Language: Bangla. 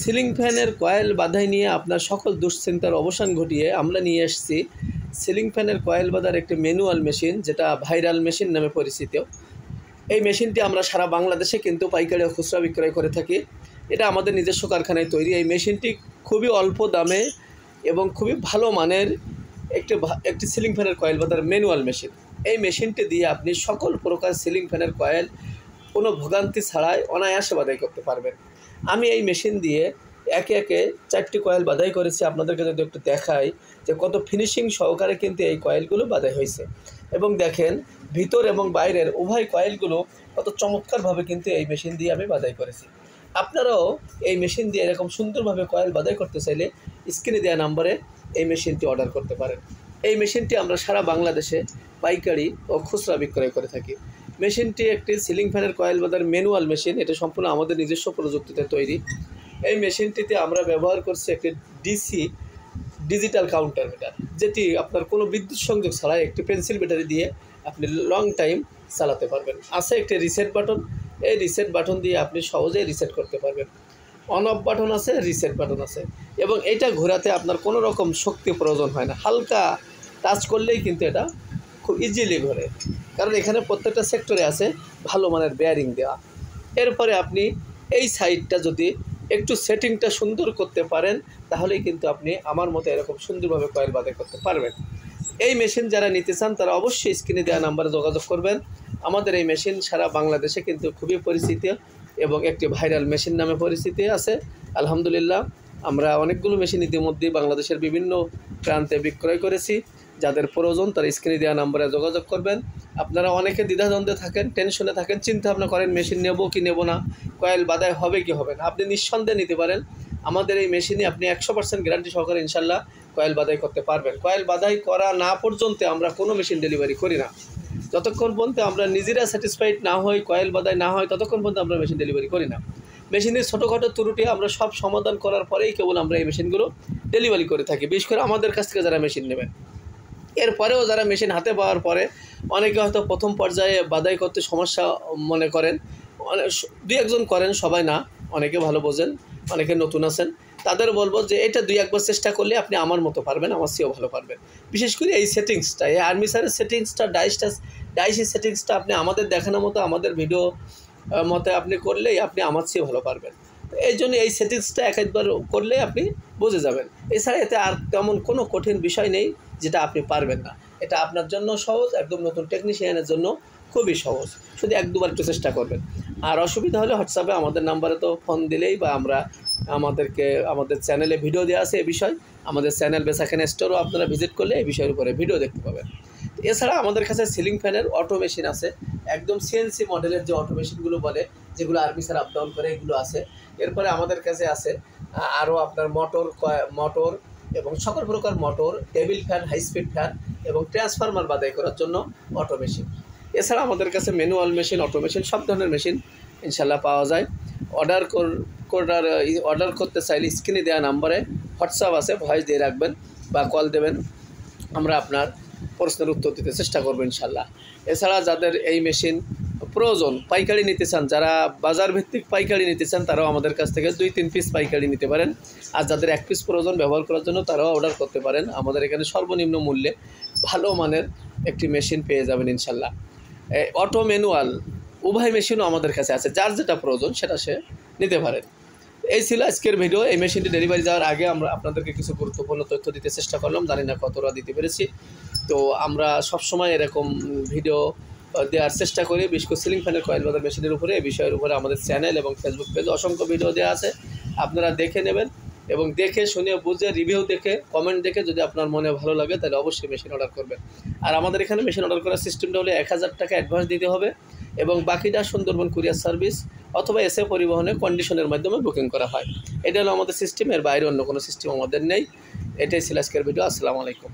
সিলিং ফ্যানের কয়েল বাঁধাই নিয়ে আপনার সকল দুশ্চিন্তার অবসান ঘটিয়ে আমরা নিয়ে এসেছি সিলিং ফ্যানের কয়েল বাঁধার একটি ম্যানুয়াল মেশিন, যেটা ভাইরাল মেশিন নামে পরিচিত। এই মেশিনটি আমরা সারা বাংলাদেশে কিন্তু পাইকারি ও খুচরা বিক্রয় করে থাকি। এটা আমাদের নিজস্ব কারখানায় তৈরি। এই মেশিনটি খুবই অল্প দামে এবং খুবই ভালো মানের একটি সিলিং ফ্যানের কয়েল বাঁধার ম্যানুয়াল মেশিন। এই মেশিনটি দিয়ে আপনি সকল প্রকার সিলিং ফ্যানের কয়েল কোনো ভোগান্তি ছাড়াই অনায়াসে বাঁধাই করতে পারবেন। আমি এই মেশিন দিয়ে একে একে 4টি কয়েল বাঁধাই করেছি। আপনাদেরকে যদি একটু দেখাই যে কত ফিনিশিং সহকারে কিন্তু এই কয়েলগুলো বাঁধাই হয়েছে, এবং দেখেন ভিতর এবং বাইরের উভয় কয়েলগুলো কত চমৎকারভাবে কিন্তু এই মেশিন দিয়ে আমি বাঁধাই করেছি। আপনারাও এই মেশিন দিয়ে এরকম সুন্দরভাবে কয়েল বাঁধাই করতে চাইলে স্ক্রিনে দেওয়া নম্বরে এই মেশিনটি অর্ডার করতে পারেন। এই মেশিনটি আমরা সারা বাংলাদেশে পাইকারি ও খুচরা বিক্রয় করে থাকি। মেশিনটি একটি সিলিং ফ্যানের কয়েল বাঁধার ম্যানুয়াল মেশিন। এটা সম্পূর্ণ আমাদের নিজস্ব প্রযুক্তিতে তৈরি। এই মেশিনটিতে আমরা ব্যবহার করছি একটি ডিজিটাল কাউন্টার মিটার, যেটি আপনার কোনো বিদ্যুৎ সংযোগ ছাড়াই একটি পেন্সিল ব্যাটারি দিয়ে আপনি লং টাইম চালাতে পারবেন। আছে একটি রিসেট বাটন। এই রিসেট বাটন দিয়ে আপনি সহজেই রিসেট করতে পারবেন। অন অফ বাটন আছে, রিসেট বাটন আছে, এবং এটা ঘোরাতে আপনার কোনো রকম শক্তি প্রয়োজন হয় না। হালকা টাচ করলেই কিন্তু এটা খুব ইজিলি ঘোরে, কারণ এখানে প্রত্যেকটা সেক্টরে আছে ভালো মানের বেয়ারিং দেওয়া। এরপরে আপনি এই সাইডটা যদি একটু সেটিংটা সুন্দর করতে পারেন, তাহলেই কিন্তু আপনি আমার মতো এরকম সুন্দরভাবে কয়েল বাঁধাই করতে পারবেন। এই মেশিন যারা নিতে চান তারা অবশ্যই স্ক্রিনে দেওয়া নাম্বারে যোগাযোগ করবেন। আমাদের এই মেশিন সারা বাংলাদেশে কিন্তু খুবই পরিচিত এবং একটি ভাইরাল মেশিন নামে পরিচিতি আছে। আলহামদুলিল্লাহ, আমরা অনেকগুলো মেশিন ইতিমধ্যে বাংলাদেশের বিভিন্ন প্রান্তে বিক্রয় করেছি। যাদের প্রয়োজন তারা স্ক্রিনে দেওয়া নাম্বারে যোগাযোগ করবেন। আপনারা অনেকে দ্বিধাদ্বন্দ্বে থাকেন, টেনশনে থাকেন, চিন্তা ভাবনা করেন মেশিন নেব কি নেব না, কয়েল বাঁধাই হবে কি হবে না। আপনি নিঃসন্দেহে নিতে পারেন। আমাদের এই মেশিনে আপনি 100% গ্যারান্টি সহকারে ইনশাল্লাহ কয়েল বাঁধাই করতে পারবেন। কয়েল বাঁধাই করা না পর্যন্ত আমরা কোনো মেশিন ডেলিভারি করি না। যতক্ষণ পর্যন্ত আমরা নিজেরা স্যাটিসফাইড না হই, কয়েল বাঁধাই না হয়, ততক্ষণ পর্যন্ত আমরা মেশিন ডেলিভারি করি না। মেশিনের ছোটোখাটো ত্রুটি আমরা সব সমাধান করার পরেই কেবল আমরা এই মেশিনগুলো ডেলিভারি করে থাকি, বিশেষ করে আমাদের কাছ থেকে যারা মেশিন নেবেন। এরপরেও যারা মেশিন হাতে পাওয়ার পরে অনেকে হয়তো প্রথম পর্যায়ে বাঁধাই করতে সমস্যা মনে করেন, 2-1জন করেন, সবাই না, অনেকে ভালো বোঝেন, অনেকে নতুন আছেন। তাদের বলবো যে এটা 2-1বার চেষ্টা করলে আপনি আমার মতো পারবেন, আমার চেয়েও ভালো পারবেন। বিশেষ করে এই সেটিংসটা, এই আর্মিচারের সেটিংসটা, ডাইসের সেটিংসটা আপনি আমাদের দেখানোর মতো, আমাদের ভিডিও মতে আপনি করলেই আপনি আমার চেয়ে ভালো পারবেন। এই জন্য এই সেটিংসটা একবার করলে আপনি বুঝে যাবেন। এছাড়া এতে আর তেমন কোনো কঠিন বিষয় নেই যেটা আপনি পারবেন না। এটা আপনার জন্য সহজ, একদম নতুন টেকনিশিয়ানের জন্য খুবই সহজ। শুধু 1-2বার একটু চেষ্টা করবেন। আর অসুবিধা হলে হোয়াটসঅ্যাপে আমাদের নাম্বারে তো ফোন দিলেই, বা আমাদের চ্যানেলে ভিডিও দেওয়া আছে এই বিষয়। আমাদের চ্যানেল বেচাকেনা স্টোরও আপনারা ভিজিট করলে এই বিষয়ের উপরে ভিডিও দেখতে পাবেন। এছাড়া আমাদের কাছে সিলিং ফ্যানের অটো মেশিন আছে, একদম সিএনসি মডেলের যে অটো মেশিনগুলো বলে, যেগুলো আর্মিচার আপ ডাউন করে, এগুলো আছে। এরপরে আমাদের কাছে আছে আরও আপনার মোটর এবং সকল প্রকার motor, table fan, high speed fan এবং ট্রান্সফরমার বাঁধাই করার জন্য অটো মেশিন। এছাড়া আমাদের কাছে ম্যানুয়াল মেশিন, অটো মেশিন, সব ধরনের মেশিন ইনশাল্লাহ পাওয়া যায়। অর্ডার করতে চাইলে স্ক্রিনে দেওয়া নাম্বারে হোয়াটসঅ্যাপ আছে, ভয়েস দিয়ে রাখবেন বা কল দেবেন, আমরা আপনার প্রশ্নের উত্তর দিতে চেষ্টা করবো ইনশাল্লাহ। এছাড়া যাদের এই মেশিন প্রয়োজন, পাইকারি নিতে চান, যারা বাজার ভিত্তিক পাইকারি নিতে চান, তারাও আমাদের কাছ থেকে 2-3 পিস পাইকারি নিতে পারেন। আর যাদের 1 পিস প্রয়োজন ব্যবহার করার জন্য, তারাও অর্ডার করতে পারেন। আমাদের এখানে সর্বনিম্ন মূল্যে ভালো মানের একটি মেশিন পেয়ে যাবেন ইনশাল্লাহ। অটো ম্যানুয়াল উভয় মেশিনও আমাদের কাছে আছে, যার যেটা প্রয়োজন সেটা সে নিতে পারেন। এই ছিল আজকের ভিডিও। এই মেশিনটি ডেলিভারি যাওয়ার আগে আমরা আপনাদেরকে কিছু গুরুত্বপূর্ণ তথ্য দিতে চেষ্টা করলাম, জানি না কতটা দিতে পেরেছি। তো আমরা সবসময় এরকম ভিডিও দেওয়ার চেষ্টা করি, বিশেষ করে সিলিং ফ্যানের কয়েল বাঁধার মেশিনের উপরে। এই বিষয়ের উপরে আমাদের চ্যানেল এবং ফেসবুক পেজে অসংখ্য ভিডিও দেওয়া আছে, আপনারা দেখে নেবেন এবং দেখে শুনে বুঝে, রিভিউ দেখে, কমেন্ট দেখে যদি আপনার মনে ভালো লাগে তাহলে অবশ্যই মেশিন অর্ডার করবেন। আর আমাদের এখানে মেশিন অর্ডার করার সিস্টেমটা হলে 1000 টাকা অ্যাডভান্স দিতে হবে এবং বাকিটা সুন্দরবন কুরিয়ার সার্ভিস অথবা এসএ পরিবহনে কন্ডিশনের মাধ্যমে বুকিং করা হয়। এটা হলো আমাদের সিস্টেম, এর বাইরে অন্য কোনো সিস্টেম আমাদের নেই। এটাই ছিল আজকের ভিডিও। আসসালামু আলাইকুম।